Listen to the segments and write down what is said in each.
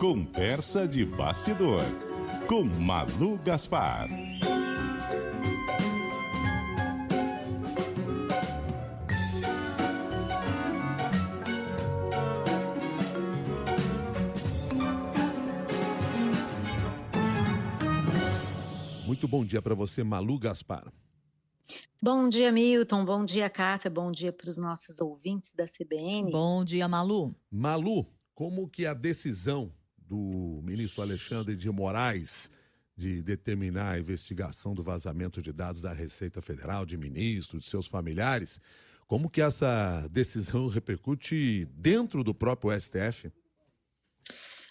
Conversa de Bastidor, com Malu Gaspar. Muito bom dia para você, Malu Gaspar. Bom dia, Milton. Bom dia, Cássia. Bom dia para os nossos ouvintes da CBN. Bom dia, Malu. Malu, como que a decisão do ministro Alexandre de Moraes de determinar a investigação do vazamento de dados da Receita Federal, de ministros, de seus familiares, como que essa decisão repercute dentro do próprio STF?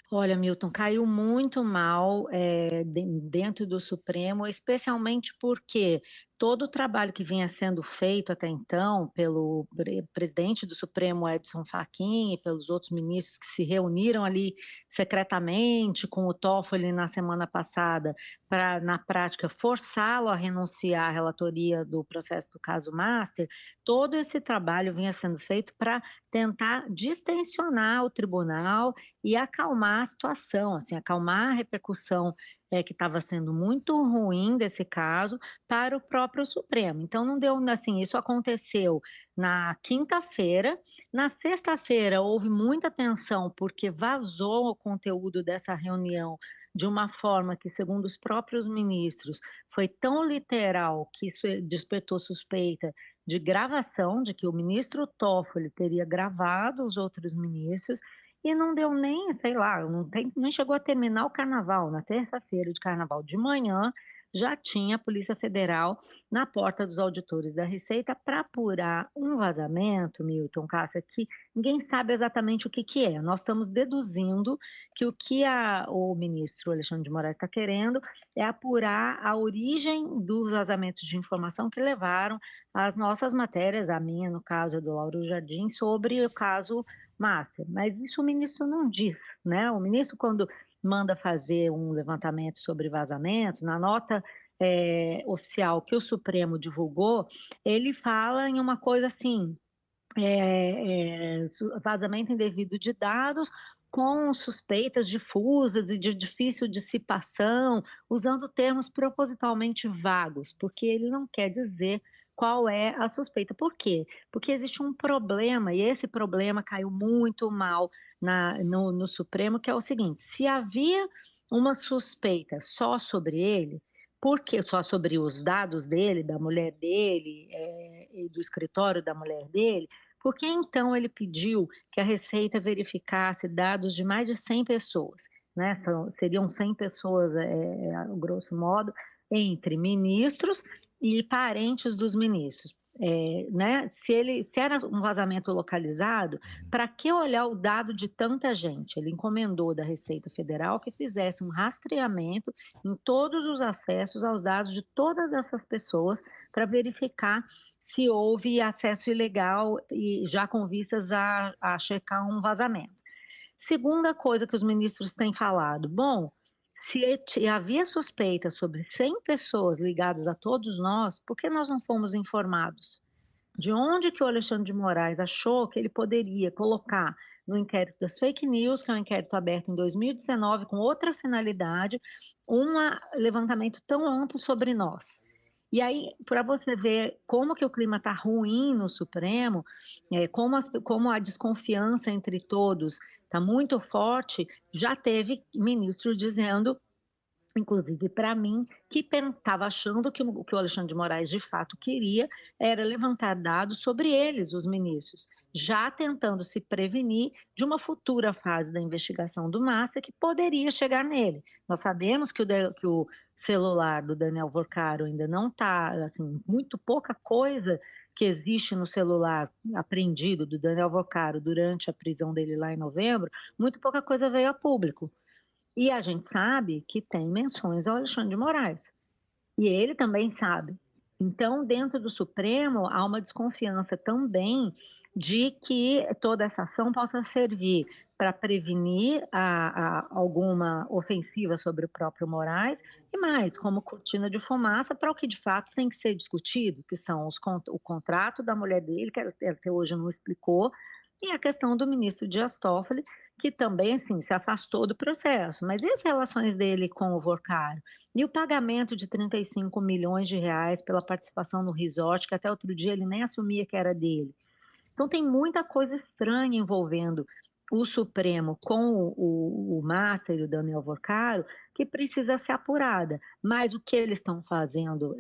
Olha, Milton, caiu muito mal dentro do Supremo, especialmente porque todo o trabalho que vinha sendo feito até então pelo presidente do Supremo, Edson Fachin, e pelos outros ministros que se reuniram ali secretamente com o Toffoli na semana passada para, na prática, forçá-lo a renunciar à relatoria do processo do caso Master, todo esse trabalho vinha sendo feito para tentar distensionar o tribunal e acalmar a situação, assim, acalmar a repercussão que estava sendo muito ruim desse caso para o próprio Supremo. Então não deu, assim, isso aconteceu na quinta-feira. Na sexta-feira houve muita tensão porque vazou o conteúdo dessa reunião de uma forma que, segundo os próprios ministros, foi tão literal que isso despertou suspeita de gravação, de que o ministro Toffoli teria gravado os outros ministros, e não deu nem, sei lá, nem chegou a terminar o carnaval. Na terça-feira de carnaval de manhã, já tinha a Polícia Federal na porta dos auditores da Receita para apurar um vazamento, Milton, Cássia, que ninguém sabe exatamente o que é. Nós estamos deduzindo que o que o ministro Alexandre de Moraes está querendo é apurar a origem dos vazamentos de informação que levaram as nossas matérias, a minha, no caso, do Lauro Jardim, sobre o caso Master. Mas isso o ministro não diz, né? O ministro, quando manda fazer um levantamento sobre vazamentos, na nota oficial que o Supremo divulgou, ele fala em uma coisa assim, vazamento indevido de dados com suspeitas difusas e de difícil dissipação, usando termos propositalmente vagos, porque ele não quer dizer qual é a suspeita. Por quê? Porque existe um problema, e esse problema caiu muito mal no Supremo, que é o seguinte: se havia uma suspeita só sobre ele, porque só sobre os dados dele, da mulher dele, e do escritório da mulher dele, por que então ele pediu que a Receita verificasse dados de mais de 100 pessoas? Né? Seriam 100 pessoas, grosso modo, entre ministros e parentes dos ministros. Né? Se era um vazamento localizado, para que olhar o dado de tanta gente? Ele encomendou da Receita Federal que fizesse um rastreamento em todos os acessos aos dados de todas essas pessoas para verificar se houve acesso ilegal e já com vistas a checar um vazamento. Segunda coisa que os ministros têm falado, bom, se havia suspeita sobre 100 pessoas ligadas a todos nós, por que nós não fomos informados? De onde que o Alexandre de Moraes achou que ele poderia colocar no inquérito das fake news, que é um inquérito aberto em 2019 com outra finalidade, um levantamento tão amplo sobre nós? E aí, para você ver como que o clima está ruim no Supremo, como a desconfiança entre todos está muito forte, já teve ministro dizendo, inclusive para mim, que estava achando que o Alexandre de Moraes de fato queria era levantar dados sobre eles, os ministros, já tentando se prevenir de uma futura fase da investigação do Master que poderia chegar nele. Nós sabemos que o celular do Daniel Vorcaro ainda não está, assim, muito pouca coisa que existe no celular apreendido do Daniel Vorcaro durante a prisão dele lá em novembro, muito pouca coisa veio a público. E a gente sabe que tem menções ao Alexandre de Moraes. E ele também sabe. Então, dentro do Supremo, há uma desconfiança também de que toda essa ação possa servir para prevenir alguma ofensiva sobre o próprio Moraes e mais, como cortina de fumaça para o que de fato tem que ser discutido, que são o contrato da mulher dele, que até hoje não explicou, e a questão do ministro Dias Toffoli, que também, assim, se afastou do processo. Mas e as relações dele com o Vorcaro? E o pagamento de 35 milhões de reais pela participação no resort, que até outro dia ele nem assumia que era dele. Então tem muita coisa estranha envolvendo o Supremo com o Matter e o Daniel Vorcaro, que precisa ser apurada. Mas o que eles estão fazendo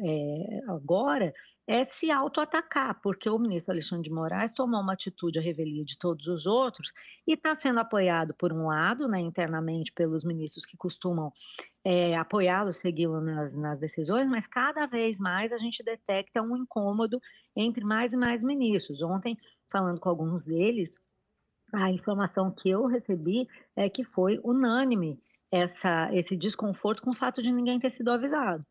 agora é se auto-atacar, porque o ministro Alexandre de Moraes tomou uma atitude à revelia de todos os outros e está sendo apoiado, por um lado, né, internamente pelos ministros que costumam apoiá-lo, segui-lo nas decisões, mas cada vez mais a gente detecta um incômodo entre mais e mais ministros. Ontem, falando com alguns deles, a informação que eu recebi é que foi unânime esse desconforto com o fato de ninguém ter sido avisado.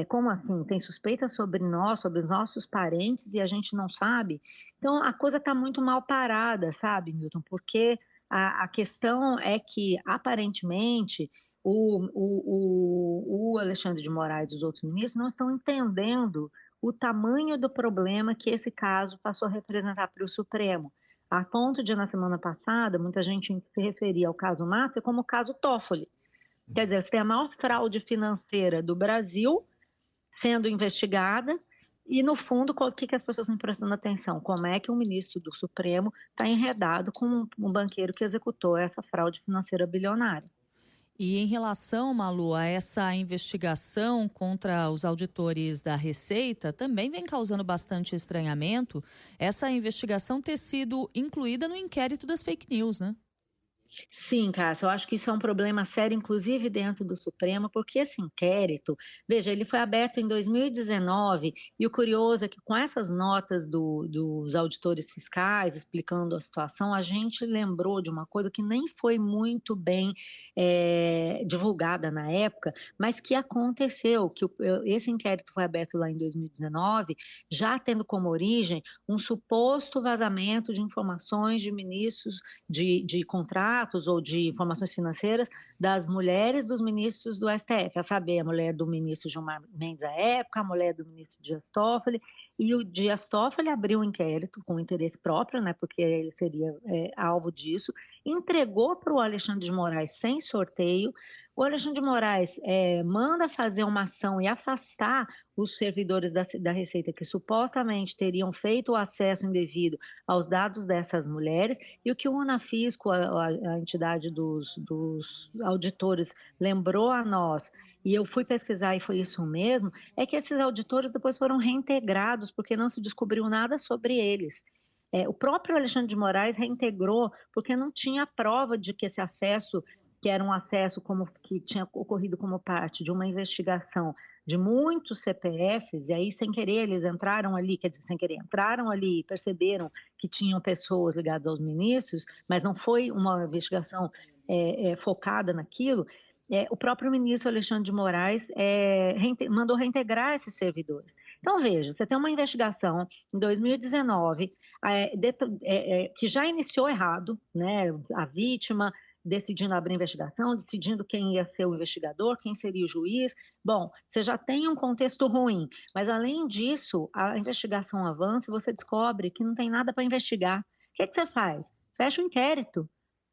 Como assim? Tem suspeita sobre nós, sobre os nossos parentes e a gente não sabe? Então a coisa está muito mal parada, sabe, Milton? Porque a questão é que, aparentemente, o Alexandre de Moraes e os outros ministros não estão entendendo o tamanho do problema que esse caso passou a representar para o Supremo. A ponto de, na semana passada, muita gente se referia ao caso Matter como o caso Toffoli. Quer dizer, você tem a maior fraude financeira do Brasil sendo investigada e, no fundo, o que as pessoas estão prestando atenção? Como é que um ministro do Supremo está enredado com um banqueiro que executou essa fraude financeira bilionária? E em relação, Malu, a essa investigação contra os auditores da Receita, também vem causando bastante estranhamento essa investigação ter sido incluída no inquérito das fake news, né? Sim, Cássia, eu acho que isso é um problema sério, inclusive dentro do Supremo, porque esse inquérito, veja, ele foi aberto em 2019 e o curioso é que com essas notas dos auditores fiscais explicando a situação, a gente lembrou de uma coisa que nem foi muito bem divulgada na época, mas que aconteceu, que esse inquérito foi aberto lá em 2019, já tendo como origem um suposto vazamento de informações de ministros de contratos ou de informações financeiras das mulheres dos ministros do STF, a saber, a mulher do ministro Gilmar Mendes à época, a mulher do ministro Dias Toffoli, e o Dias Toffoli abriu um inquérito com interesse próprio, né, porque ele seria alvo disso, entregou para o Alexandre de Moraes sem sorteio. O Alexandre de Moraes manda fazer uma ação e afastar os servidores da Receita que supostamente teriam feito o acesso indevido aos dados dessas mulheres, e o que o Unafisco, a entidade dos auditores, lembrou a nós, e eu fui pesquisar e foi isso mesmo, é que esses auditores depois foram reintegrados porque não se descobriu nada sobre eles. O próprio Alexandre de Moraes reintegrou porque não tinha prova de que esse acesso, que era um acesso que tinha ocorrido como parte de uma investigação de muitos CPFs, e aí sem querer eles entraram ali, quer dizer, sem querer entraram ali e perceberam que tinham pessoas ligadas aos ministros, mas não foi uma investigação focada naquilo. O próprio ministro Alexandre de Moraes mandou reintegrar esses servidores. Então, veja, você tem uma investigação em 2019 que já iniciou errado, né? A vítima decidindo abrir investigação, decidindo quem ia ser o investigador, quem seria o juiz. Bom, você já tem um contexto ruim, mas além disso, a investigação avança e você descobre que não tem nada para investigar. O que você faz? Fecha o inquérito.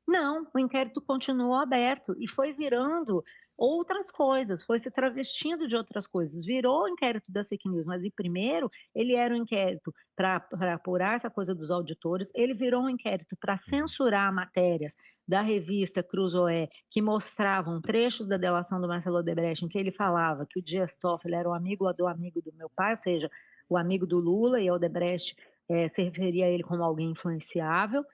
Não, o inquérito continuou aberto e foi virando outras coisas, foi se travestindo de outras coisas, virou o inquérito das fake news, mas primeiro ele era um inquérito para apurar essa coisa dos auditores, ele virou um inquérito para censurar matérias da revista Cruzoé que mostravam trechos da delação do Marcelo Odebrecht em que ele falava que o Dias Toffoli era o amigo do meu pai, ou seja, o amigo do Lula, e Odebrecht se referia a ele como alguém influenciável.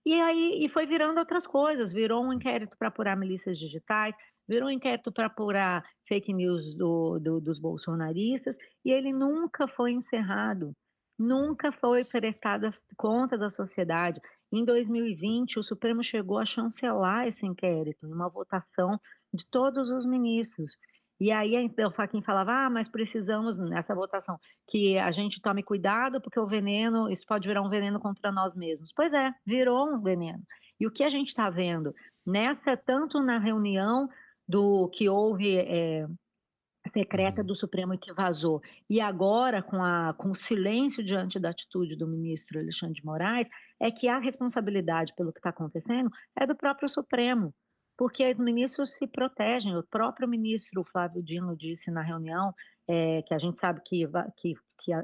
E foi virando outras coisas, virou um inquérito para apurar milícias digitais, virou um inquérito para apurar fake news dos bolsonaristas, e ele nunca foi encerrado, nunca foi prestada contas à sociedade. Em 2020, o Supremo chegou a chancelar esse inquérito, em uma votação de todos os ministros. E aí o Fachin falava, mas precisamos, nessa votação, que a gente tome cuidado, porque o veneno, isso pode virar um veneno contra nós mesmos. Pois é, virou um veneno. E o que a gente está vendo tanto na reunião do que houve secreta do Supremo e que vazou. E agora, com o silêncio diante da atitude do ministro Alexandre de Moraes, é que a responsabilidade pelo que está acontecendo é do próprio Supremo, porque os ministros se protegem. O próprio ministro Flávio Dino disse na reunião, que a gente sabe que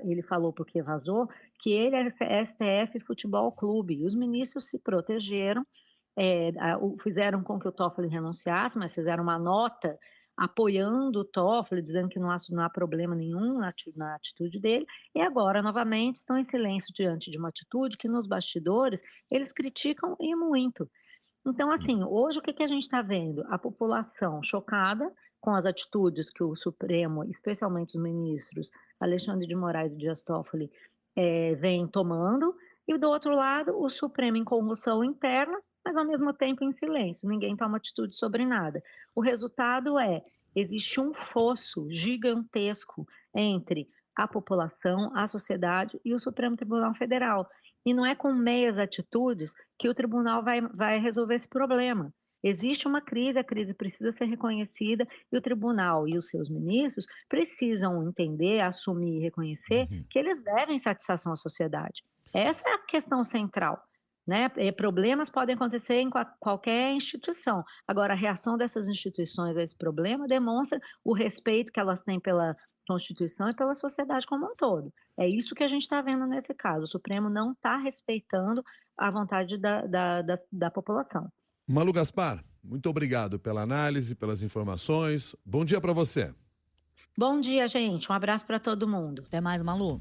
ele falou porque vazou, que ele é STF Futebol Clube, e os ministros se protegeram, fizeram com que o Toffoli renunciasse, mas fizeram uma nota apoiando o Toffoli, dizendo que não há problema nenhum na atitude dele, e agora, novamente, estão em silêncio diante de uma atitude que, nos bastidores, eles criticam e muito. Então, assim, hoje o que a gente está vendo? A população chocada com as atitudes que o Supremo, especialmente os ministros Alexandre de Moraes e Dias Toffoli, vem tomando, e do outro lado, o Supremo em convulsão interna, mas ao mesmo tempo em silêncio, ninguém toma atitude sobre nada. O resultado existe um fosso gigantesco entre a população, a sociedade e o Supremo Tribunal Federal. E não é com meias atitudes que o tribunal vai resolver esse problema. Existe uma crise, a crise precisa ser reconhecida e o tribunal e os seus ministros precisam entender, assumir e reconhecer que eles devem satisfação à sociedade. Essa é a questão central. Né? Problemas podem acontecer em qualquer instituição. Agora, a reação dessas instituições a esse problema demonstra o respeito que elas têm pela Constituição e pela sociedade como um todo. É isso que a gente está vendo nesse caso. O Supremo não está respeitando a vontade da população. Malu Gaspar, muito obrigado pela análise, pelas informações. Bom dia para você. Bom dia, gente. Um abraço para todo mundo. Até mais, Malu.